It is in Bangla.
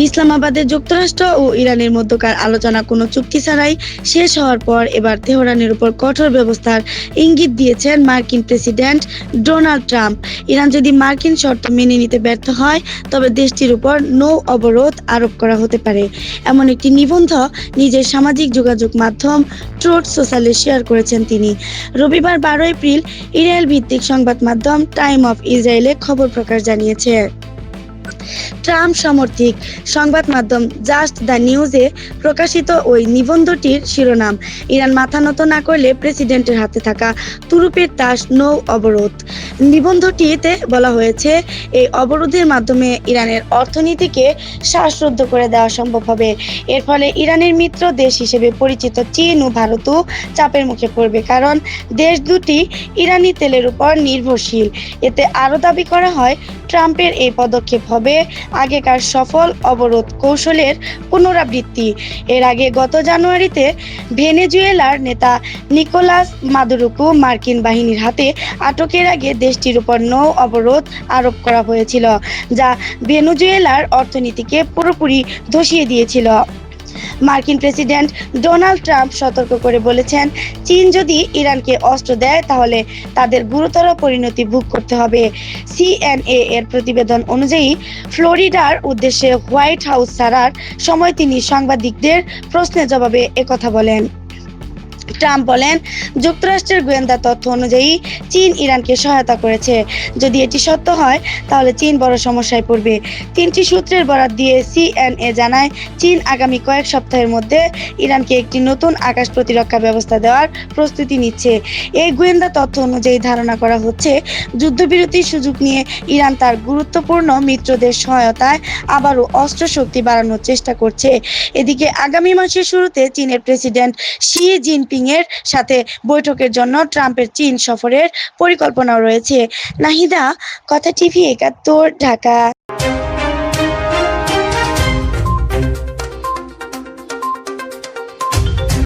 ইসলামাবাদে যুক্তরাষ্ট্র ও ইরানের মধ্যকার আলোচনা কোনো চুক্তি ছাড়াই শেষ হওয়ার পর এবার তেহরানের উপর কঠোর ব্যবস্থার ইঙ্গিত দিয়েছেন মার্কিন প্রেসিডেন্ট ডোনাল্ড ট্রাম্প। ইরান যদি মার্কিন শর্ত মেনে নিতে ব্যর্থ হয় তবে দেশটির উপর নৌ অবরোধ আরোপ করা হতে পারে, এমন একটি নিবন্ধ নিজের সামাজিক যোগাযোগ মাধ্যম ট্রুথ সোশ্যালে শেয়ার করেছেন তিনি। রবিবার 12 এপ্রিল ইসরায়েল ভিত্তিক সংবাদ মাধ্যম টাইম অফ ইসরায়েলে খবর প্রকাশ জানিয়েছে। ট্রাম্প সমর্থিক সংবাদ মাধ্যম জাস্ট দ্য নিউজে প্রকাশিত ওই নিবন্ধটির শিরোনাম, ইরান মাথা নত না করলে প্রেসিডেন্টের হাতে থাকা তুরুপের তাস নৌ অবরোধ। নিবন্ধটিতে বলা হয়েছে, এই অবরোধের মাধ্যমে ইরানের অর্থনীতিকে শ্বাসরুদ্ধ করে দেওয়া সম্ভব হবে। এর ফলে ইরানের মিত্র দেশ হিসেবে পরিচিত চীন ও ভারতও চাপের মুখে পড়বে, কারণ দেশ দুটি ইরানি তেলের উপর নির্ভরশীল। এতে আরও দাবি করা হয়, ট্রাম্পের এই পদক্ষেপ হবে আগেকার সফল অবরোধ কৌশলের পুনরাবৃত্তি। এর আগে গত জানুয়ারিতে ভেনেজুয়েলার নেতা নিকোলাস মাদুরোকে মার্কিন বাহিনীর হাতে আটকের আগে দেশটির উপর নৌ অবরোধ আরোপ করা হয়েছিল, যা ভেনেজুয়েলার অর্থনীতিকে পুরোপুরি ধসিয়ে দিয়েছিল। মার্কিন প্রেসিডেন্ট ডোনাল্ড ট্রাম্প সতর্ক করে বলেছেন, চীন যদি ইরানকে অস্ত্র দেয় তাহলে তাদের গুরুতর পরিণতি ভোগ করতে হবে। সিএনএ এর প্রতিবেদন অনুযায়ী ফ্লোরিডার উদ্দেশ্যে হোয়াইট হাউস ছাড়ার সময় তিনি সাংবাদিকদের প্রশ্নের জবাবে একথা বলেন। ট্রাম্প বলেন, যুক্তরাষ্ট্রের গোয়েন্দা তথ্য অনুযায়ী চীন ইরানকে সহায়তা করেছে। যদি এটি সত্য হয় তাহলে চীন বড় সমস্যায় পড়বে। 3টি সূত্রের বরাত দিয়ে সিএনএ জানায়, চীন আগামী কয়েক সপ্তাহের মধ্যে ইরানকে একটি নতুন আকাশ প্রতিরক্ষা ব্যবস্থা দেওয়ার প্রস্তুতি নিচ্ছে। এই গোয়েন্দা তথ্য অনুযায়ী ধারণা করা হচ্ছে, যুদ্ধবিরতির সুযোগ নিয়ে ইরান তার গুরুত্বপূর্ণ মিত্রদের সহায়তায় আবারও অস্ত্র শক্তি বাড়ানোর চেষ্টা করছে। এদিকে আগামী মাসের শুরুতে চীনের প্রেসিডেন্ট শি জিনপিং এর সাথে বৈঠকের জন্য ট্রাম্পের চীন সফরের পরিকল্পনা রয়েছে। নাহিদা, কথা টিভি 71, ঢাকা।